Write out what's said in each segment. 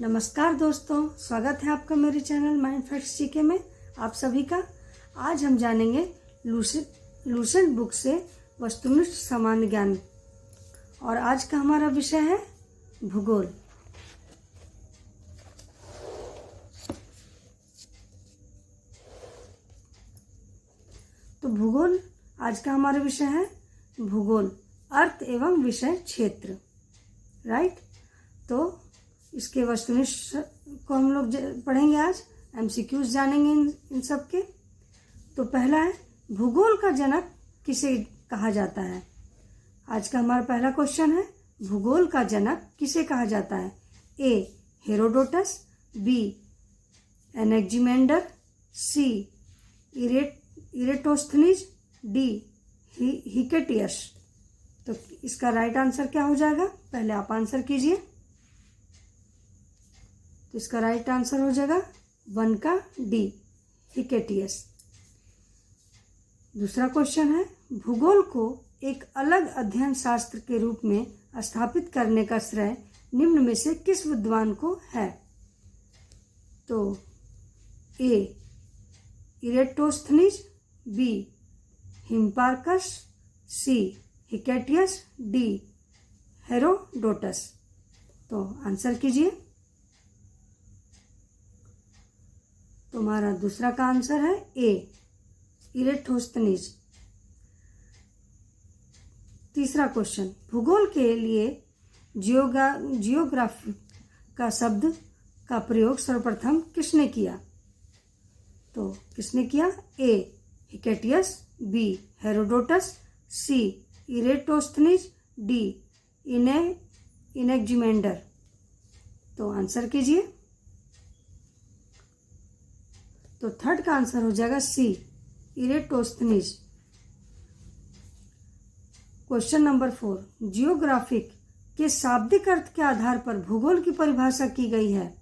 नमस्कार दोस्तों, स्वागत है आपका मेरे चैनल माइंड फैक्ट्स जीके में। आप सभी का आज हम जानेंगे लूसेंट बुक से वस्तुनिष्ठ सामान्य ज्ञान। और आज का हमारा विषय है भूगोल। तो भूगोल आज का हमारा विषय है भूगोल, अर्थ एवं विषय क्षेत्र। राइट। तो इसके वस्तुनिष्ठ को हम लोग पढ़ेंगे। आज एमसीक्यूज जानेंगे इन सब के। तो पहला है, भूगोल का जनक किसे कहा जाता है। आज का हमारा पहला क्वेश्चन है, भूगोल का जनक किसे कहा जाता है। ए हेरोडोटस, बी एनेक्जिमेंडर, सी इरेटोस्थनीज, डी हिकेटियस। तो इसका राइट आंसर क्या हो जाएगा, पहले आप आंसर कीजिए। तो इसका राइट आंसर हो जाएगा 1 का डी, हिकेटियस। दूसरा क्वेश्चन है, भूगोल को एक अलग अध्ययन शास्त्र के रूप में स्थापित करने का श्रेय निम्न में से किस विद्वान को है। तो ए इरेटोस्थनीज, बी हिप्पार्कस, सी हिकेटियस, डी हेरोडोटस। तो आंसर कीजिए। तो हमारा दूसरा का आंसर है ए इरेटोस्थनीज। तीसरा क्वेश्चन, भूगोल के लिए जियोग्राफी का शब्द का प्रयोग सर्वप्रथम किसने किया। तो किसने किया, ए हिकेटियस, बी हेरोडोटस, सी इरेटोस्थनीज, डी इनेक्जिमेंडर। तो आंसर कीजिए। तो थर्ड का आंसर हो जाएगा सी इरेटोस्थनीज। क्वेश्चन नंबर 4, जियोग्राफिक के शाब्दिक अर्थ के आधार पर भूगोल की परिभाषा की गई है।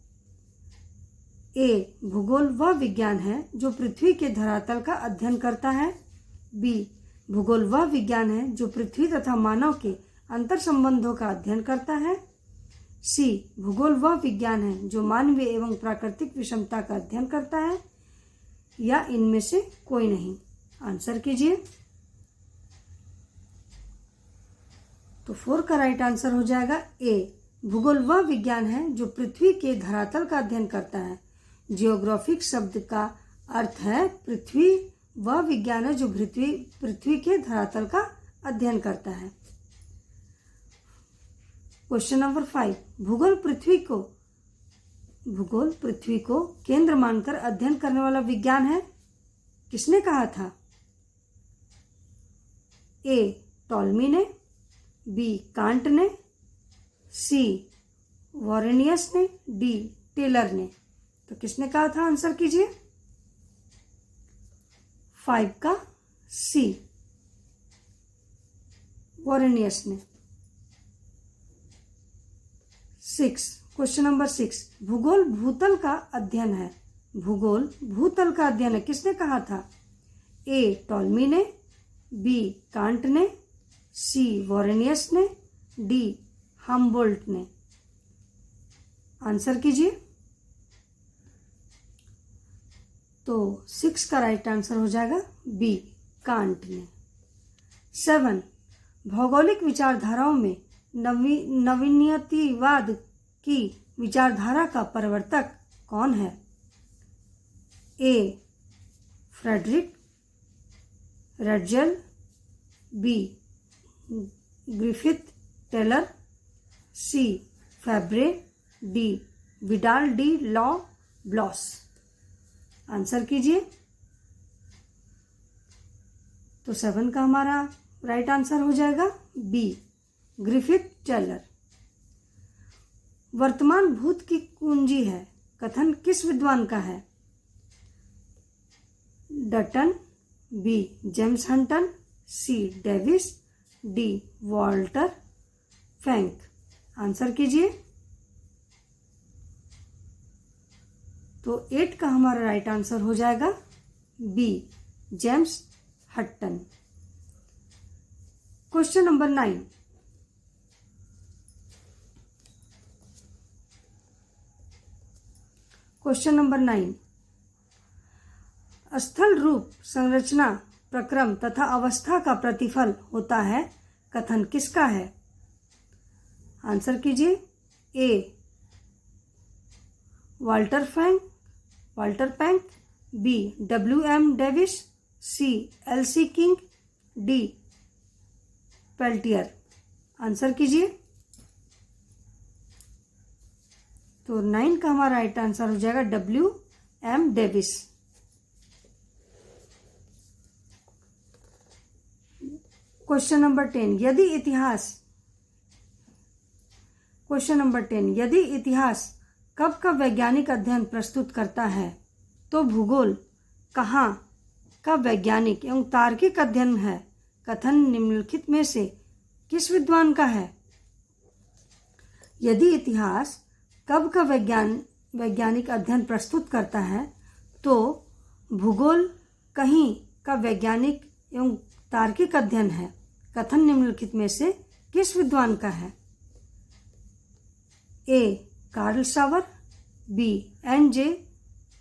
ए भूगोल वह विज्ञान है जो पृथ्वी के धरातल का अध्ययन करता है। बी भूगोल वह विज्ञान है जो पृथ्वी तथा मानव के अंतर संबंधों का अध्ययन करता है। सी भूगोल वह विज्ञान है जो मानवीय एवं प्राकृतिक विषमता का अध्ययन करता है, या इनमें से कोई नहीं। आंसर कीजिए। तो 4 का राइट आंसर हो जाएगा ए भूगोल वह विज्ञान है जो पृथ्वी के धरातल का अध्ययन करता है। जियोग्राफिक शब्द का अर्थ है पृथ्वी, वह विज्ञान है जो पृथ्वी के धरातल का अध्ययन करता है। क्वेश्चन नंबर 5, भूगोल पृथ्वी को केंद्र मानकर अध्ययन करने वाला विज्ञान है, किसने कहा था। ए टॉलमी ने, बी कांट ने, सी वॉरेनियस ने, डी टेलर ने। तो किसने कहा था, आंसर कीजिए। 5 का सी वॉरेनियस ने। 6 क्वेश्चन नंबर 6, भूगोल भूतल का अध्ययन है। भूगोल भूतल का अध्ययन है, किसने कहा था। ए टॉलमी ने, बी कांट ने, सी वॉरेनियस ने, डी हम्बोल्ट ने। आंसर कीजिए। तो 6 का राइट आंसर हो जाएगा बी कांट ने। 7 भौगोलिक विचारधाराओं में नवीनतावाद की विचारधारा का प्रवर्तक कौन है। A Friedrich Ratzel, B Griffith Taylor, C Febvre, D Vidal de la Blache. Answer कीजिए। तो 7 का हमारा राइट आंसर हो जाएगा बी ग्रिफिथ टेलर। वर्तमान भूत की कुंजी है, कथन किस विद्वान का है। Dutton, B James Hutton, C Davis, D Walter Penck. Answer कीजिए। तो 8 का हमारा राइट आंसर हो जाएगा B James Hutton. Question number 9, question number 9, स्थल रूप संरचना प्रक्रम तथा अवस्था का प्रतिफल होता है, कथन किसका है? आंसर कीजिए। ए वाल्टर पैंक, बी W.M. डेविस, सी L.C. King, D Peltier. Answer कीजिए। तो 9 का हमारा राइट आंसर हो जाएगा W.M. डेविस। क्वेश्चन नंबर 10, यदि इतिहास कब का वैज्ञानिक अध्ययन प्रस्तुत करता है तो भूगोल कहाँ का वैज्ञानिक एवं तार्किक अध्ययन है, कथन निम्नलिखित में से किस विद्वान का है? यदि इतिहास कब का वैज्ञानिक अध्ययन प्रस्तुत करता है तो भूगोल कहीं का वैज्ञानिक एवं तार्किक अध्ययन है, कथन निम्नलिखित में से किस विद्वान का है? A Carl Sauer, B N.J.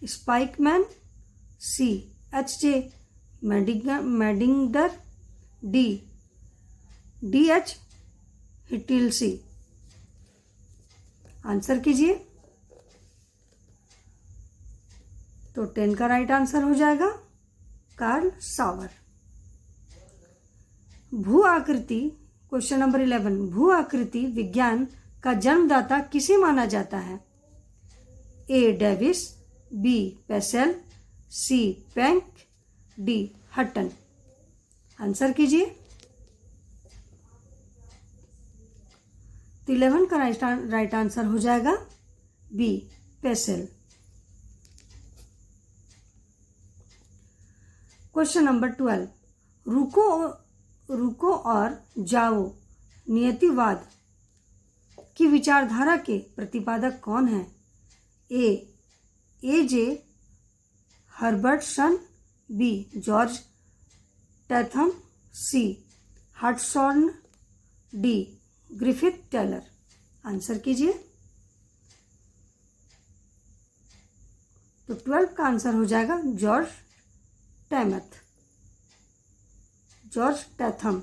Spykman, C H.J. Mackinder, D D.H. Whittlesey. Answer कीजिए। तो 10 का राइट आंसर हो जाएगा कार्ल सावर। भू आकृति, क्वेश्चन नंबर 11, भू आकृति विज्ञान का जन्मदाता किसे माना जाता है? A Davis, B Peschel, C Penck, D Hutton. Answer कीजिए। तो 11 का राइट आंसर हो जाएगा बी पेसेल। क्वेश्चन नंबर 12, रुको और जाओ नियतिवाद की विचारधारा के प्रतिपादक कौन है? ए जे हर्बर्टसन, बी जॉर्ज टैथम, सी हटसॉर्न, डी ग्रिफिथ टेलर। आंसर कीजिए। तो 12 का आंसर हो जाएगा जॉर्ज टैथम।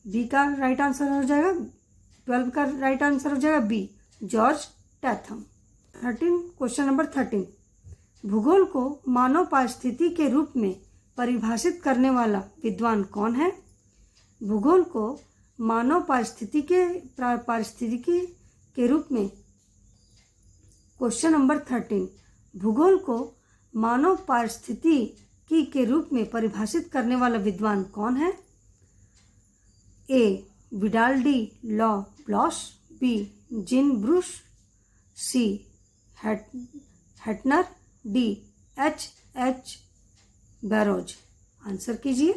बी का राइट आंसर हो जाएगा, 12 का राइट आंसर हो जाएगा बी जॉर्ज टैथम। 13, क्वेश्चन नंबर 13, भूगोल को मानव पारिस्थितिकी के रूप में परिभाषित करने वाला विद्वान कौन है? भूगोल को मानव पारिस्थितिकी के रूप में, क्वेश्चन नंबर 13, भूगोल को मानव पारिस्थितिकी के रूप में परिभाषित करने वाला विद्वान कौन है? ए विडाल डी लॉ ब्लॉस, बी जिन ब्रूस, सी हेटनर, डी H.H. बैरोज। आंसर कीजिए।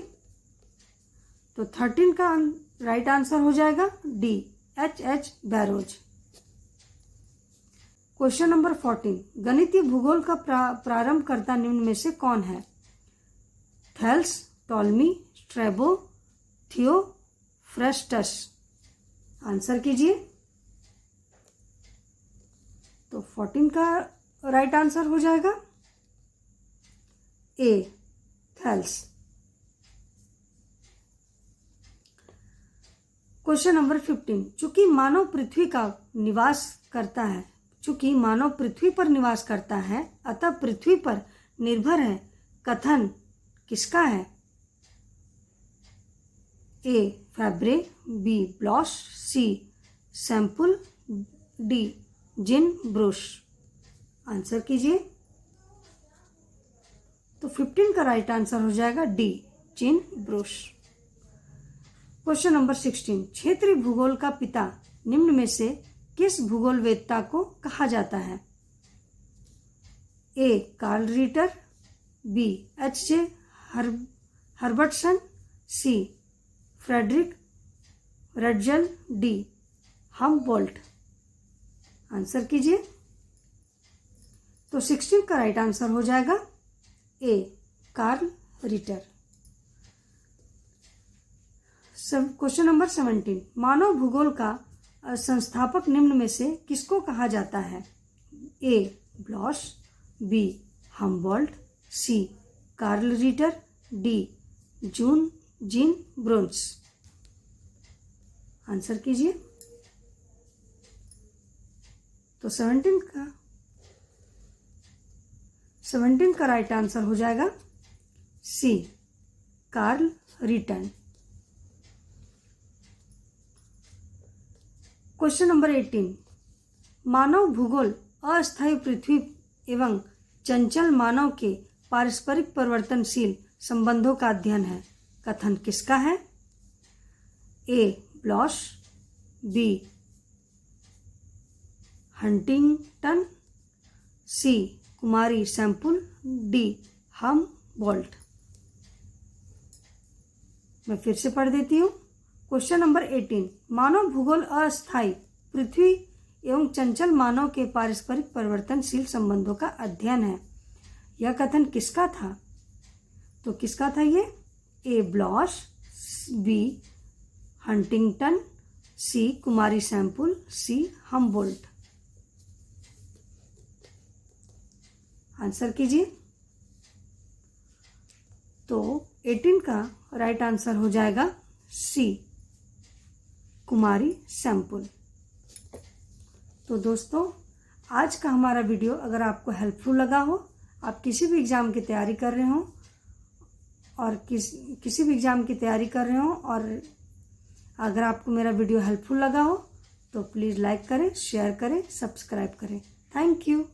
तो 13 का राइट आंसर हो जाएगा D H.H. Barrows. Question number 14, गणितीय भूगोल का प्रारंभकर्ता निम्न में से कौन है? Thales, Ptolemy, Strabo, Theophrastus. Answer कीजिए। तो 14 का राइट आंसर हो जाएगा ए थेल्स। क्वेश्चन नंबर 15, चूंकि मानव पृथ्वी पर निवास करता है अतः पृथ्वी पर निर्भर है, कथन किसका है? ए फैब्रे, बी ब्लॉस, सी सैंपल, डी जिन ब्रूस। आंसर कीजिए। तो 15 का राइट आंसर हो जाएगा डी जिन ब्रूस। क्वेश्चन नंबर 16, क्षेत्रीय भूगोल का पिता निम्न में से किस भूगोलवेत्ता को कहा जाता है? A Karl Ritter, B H.J. Herbertson, C Frederick रटजल, D Humboldt. Answer कीजिए। तो 16 का राइट आंसर हो जाएगा A Karl Ritter. Question number 17, मानव भूगोल का संस्थापक निम्न में से किसको कहा जाता है? A Blache, B Humboldt, C Carl Ritter, D Jean Brunhes. Answer कीजिए। तो 17 का राइट आंसर हो जाएगा C Carl Ritter. Question number 18, मानव भूगोल अस्थायी पृथ्वी एवं चंचल मानव के पारस्परिक परिवर्तनशील संबंधों का अध्ययन है। कथन किसका है? A Blache, B Huntington, C Kumari सैंपुल, D Humboldt. मैं फिर से पढ़ देती हूँ। क्वेश्चन नंबर 18, मानव भूगोल अस्थायी पृथ्वी एवं चंचल मानव के पारस्परिक परिवर्तनशील संबंधों का अध्ययन है। यह कथन किसका था? तो किसका था ये? ए ब्लॉश, बी हंटिंगटन, सी कुमारी सैंपुल, सी हम्बोल्ट। आंसर कीजिए। तो 18 का राइट आंसर हो जाएगा सी कुमारी सैंपुल। तो दोस्तों, आज का हमारा वीडियो अगर आपको हेल्पफुल लगा हो, आप किसी भी एग्ज़ाम की तैयारी कर रहे हो और किसी भी एग्ज़ाम की तैयारी कर रहे हो और अगर आपको मेरा वीडियो हेल्पफुल लगा हो तो प्लीज़ लाइक करें, शेयर करें, सब्सक्राइब करें। Thank you.